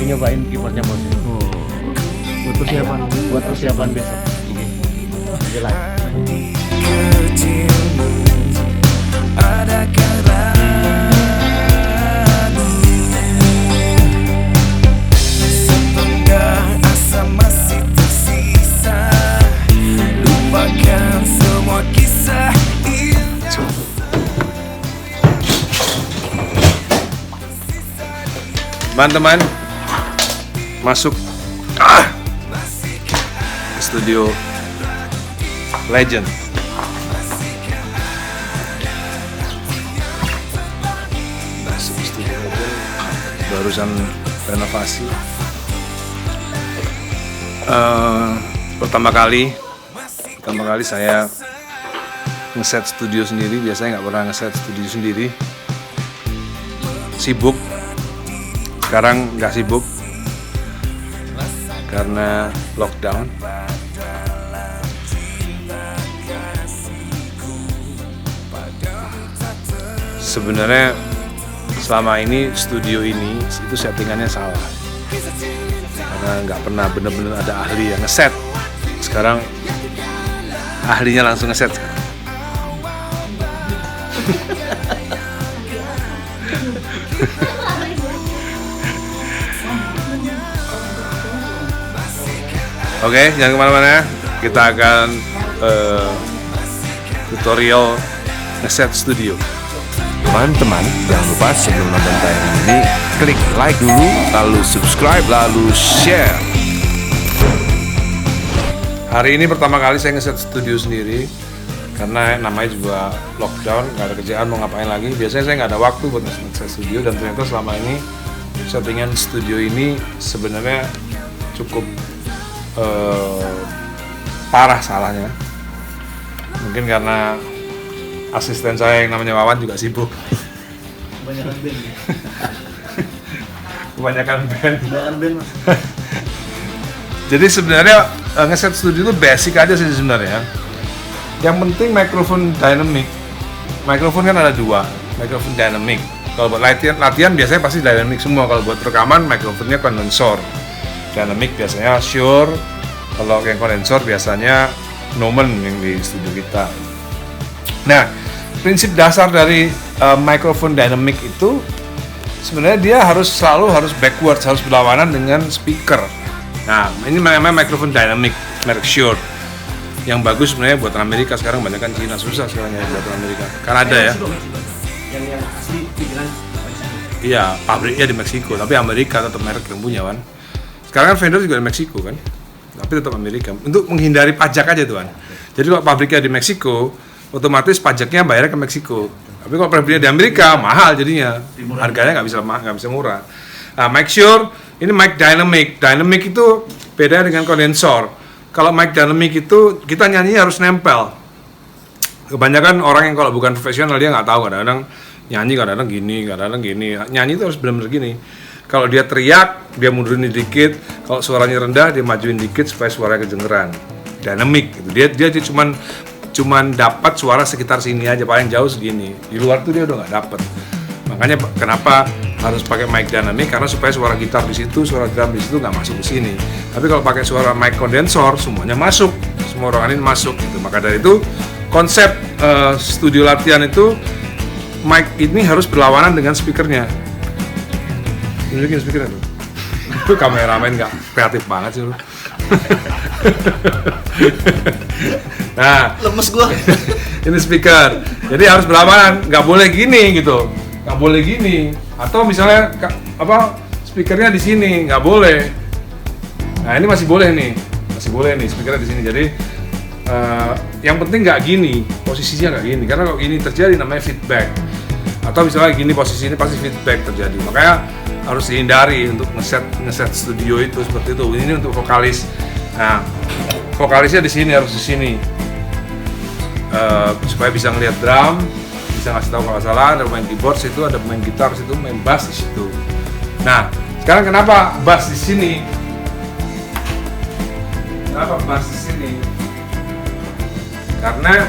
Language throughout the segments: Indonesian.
lagi nyobain keyboardnya bos. Oh, buat persiapan besok. Oke lah. Teman-teman, masuk studio Legend. Masuk studio Legend, barusan renovasi. Pertama kali saya ngeset studio sendiri. Biasanya nggak pernah ngeset studio sendiri. Sibuk. Sekarang nggak sibuk karena lockdown. Sebenarnya selama ini studio ini itu settingannya salah, karena nggak pernah bener-bener ada ahli yang ngeset. Sekarang ahlinya langsung ngeset. Oke, jangan kemana-mana. Kita akan tutorial ngeset studio. Teman-teman, jangan lupa sebelum nonton tayangan ini, klik like dulu, lalu subscribe, lalu share. Hari ini pertama kali saya ngeset studio sendiri, karena namanya juga lockdown, nggak ada kerjaan, mau ngapain lagi. Biasanya saya nggak ada waktu buat ngeset studio, dan ternyata selama ini settingan studio ini sebenarnya cukup parah salahnya. Mungkin karena asisten saya yang namanya Wawan juga sibuk. Kebanyakan band. Mas. Jadi sebenarnya ngeset studio itu basic aja sih sebenarnya. Yang penting mikrofon dynamic. Mikrofon kan ada dua, mikrofon dynamic. Kalau buat latihan biasanya pasti dynamic semua. Kalau buat rekaman mikrofonnya kondensor. Dynamic biasanya Shure, kalau yang kondensor biasanya Neumann yang di studio kita. Nah, prinsip dasar dari mikrofon dynamic itu sebenarnya dia selalu harus backwards, harus berlawanan dengan speaker. Nah, ini namanya mikrofon dynamic, merek Shure. Yang bagus sebenarnya buatan Amerika, sekarang banyak kan Cina, susah sekarang ya buatan Amerika. Kanada ya. Yang asli pilihan Meksiko. Iya, pabriknya di Meksiko, tapi Amerika tetap merek yang punya kan. Sekarang kan vendor juga di Meksiko kan, tapi tetap Amerika. Untuk menghindari pajak aja tuan. Jadi kalau pabriknya di Meksiko, otomatis pajaknya bayarnya ke Meksiko. Tapi kalau pabriknya di Amerika, mahal jadinya. Harganya nggak bisa murah. Nah, mic Shure, ini mic dynamic. Dynamic itu beda dengan kondensor. Kalau mic dynamic itu kita nyanyi harus nempel. Kebanyakan orang yang kalau bukan profesional dia nggak tahu, kadang-kadang nyanyi kadang-kadang gini, kadang-kadang gini. Nyanyi itu harus benar-benar gini. Kalau dia teriak, dia mundurin dikit. Kalau suaranya rendah, dia majuin dikit supaya suaranya kedengeran. Dynamic gitu. Dia cuman dapat suara sekitar sini aja, paling jauh segini. Di luar tuh dia udah nggak dapat. Makanya kenapa harus pakai mic dynamic, karena supaya suara gitar di situ, suara drum di situ nggak masuk ke sini. Tapi kalau pakai suara mic kondensor, semuanya masuk, semua ruangan ini masuk gitu. Maka dari itu konsep studio latihan itu mic ini harus berlawanan dengan speakernya. Tunjukin speakernya tuh. Itu kameramen nggak kreatif banget sih lu. Nah, Lemes gua. ini speaker. Jadi harus berlawanan, nggak boleh gini gitu. Nggak boleh gini. Atau misalnya speakernya di sini, nggak boleh. Nah, ini masih boleh nih. Masih boleh nih speakernya di sini. Jadi yang penting nggak gini, posisinya nggak gini. Karena kalau gini terjadi namanya feedback. Atau misalnya gini posisi ini pasti feedback terjadi. Makanya harus dihindari untuk ngeset studio itu seperti itu. Ini untuk vokalis. Nah, vokalisnya di sini, harus di sini. Supaya bisa ngelihat drum, bisa ngasih tahu kalau salah, ada main keyboard situ, ada main gitar situ, main bass di situ. Nah, sekarang kenapa bass di sini? Kenapa bass di sini? Karena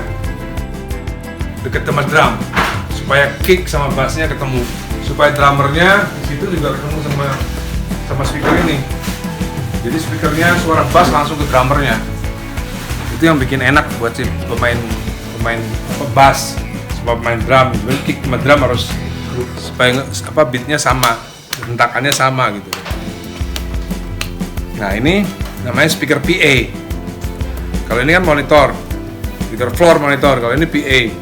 deket sama drum, supaya kick sama bassnya ketemu, supaya drummernya di situ juga ketemu sama sama speaker ini. Jadi speakernya suara bass langsung ke drummernya. Itu yang bikin enak buat si pemain bass, sama pemain drum. Jadi kick sama drum harus supaya beatnya sama, hentakannya sama gitu. Nah ini namanya speaker PA. Kalau ini kan monitor, speaker floor monitor. Kalau ini PA,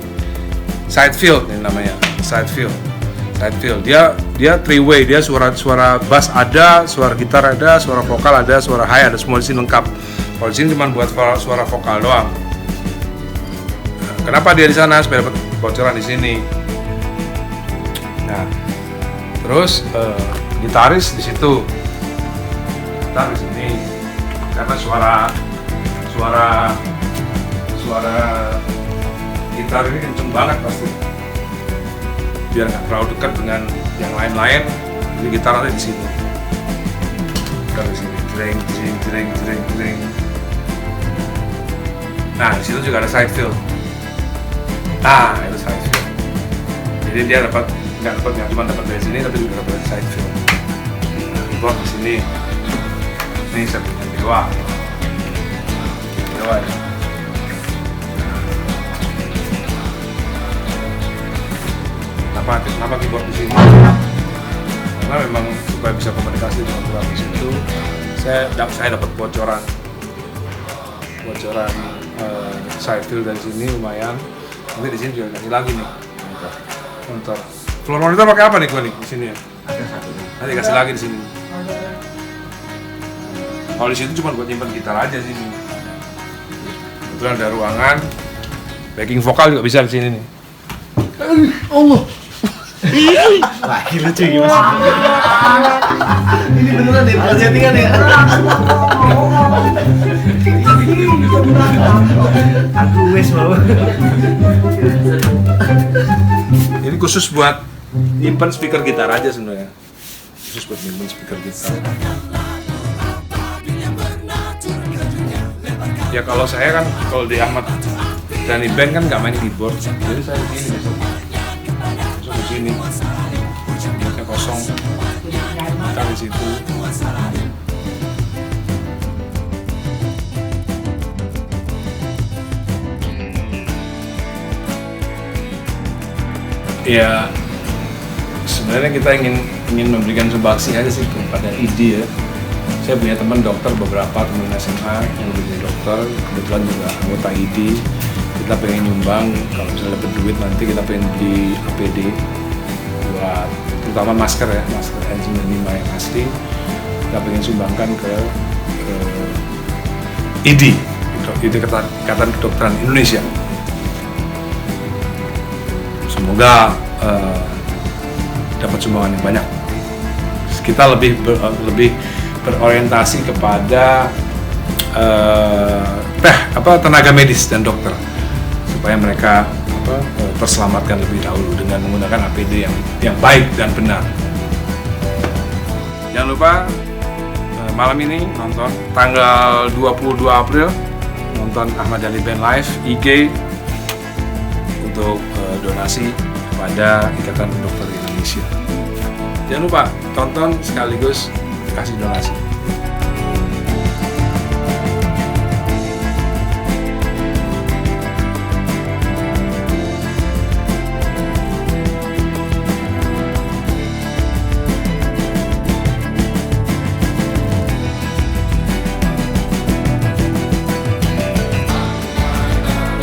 side field ini namanya, side field. Dia three way, dia suara bass ada, suara gitar ada, suara vokal ada, suara high ada, semua di sini lengkap. Kalau di sini cuma buat suara vokal doang. Nah, kenapa dia di sana? Supaya dapat bocoran di sini. Nah, terus gitaris di situ, gitar di sini, karena suara gitar ini kenceng banget pasti. Biar nggak terlalu dekat dengan yang lain-lain, jadi gitar nanti di sini. Gitar di sini, jreng. Nah, di situ juga ada side fill. Nah, itu side fill. Jadi dia nggak cuma dapat dari sini, tapi juga dapat dari side fill. Nah, keyboard di sini. Ini saya punya dewa ya. Kenapa keyboard di sini? Karena memang supaya bisa komunikasi dengan drummer itu, saya dapat bocoran side fill dari sini lumayan. Nanti di sini juga kasih lagi nih monitor. Floor monitor pakai apa nih gua nih di sini ya? Ada satu. Nanti kasih lagi di sini. Kalau di situ cuma buat nyimpan gitar aja sini. Kebetulan ada ruangan, backing vokal juga bisa di sini nih. Allah. Lagi lucu gimana? Ini beneran deh, bukan settingan ya. Aku wes mau. Ini khusus buat nyimpan speaker gitar aja sebenarnya. Khusus buat nyimpan speaker gitar. Ya kalau saya kan, kalau di Ahmad Dhani Band kan nggak main keyboard, jadi saya di sini besok di sini, keyboardnya kosong, kita di situ. Ya sebenarnya kita ingin memberikan sumbangsi aja sih kepada ID ya. Saya punya teman dokter, beberapa teman SMA yang jadi dokter, kebetulan juga anggota ID. Kita pengen nyumbang, kalau misalnya dapat duit nanti kita pengen beli APD buat terutama masker ya, masker N95 yang asli. Kita pengen sumbangkan ke ID, Ikatan Kedokteran Indonesia. Semoga dapat sumbangan yang banyak. Kita lebih berorientasi kepada tenaga medis dan dokter supaya mereka terselamatkan lebih dahulu dengan menggunakan APD yang baik dan benar. Jangan lupa malam ini nonton tanggal 22 April nonton Ahmad Dhani Band Live IG untuk donasi kepada Ikatan Dokter Indonesia. Jangan lupa tonton sekaligus kasih donasi.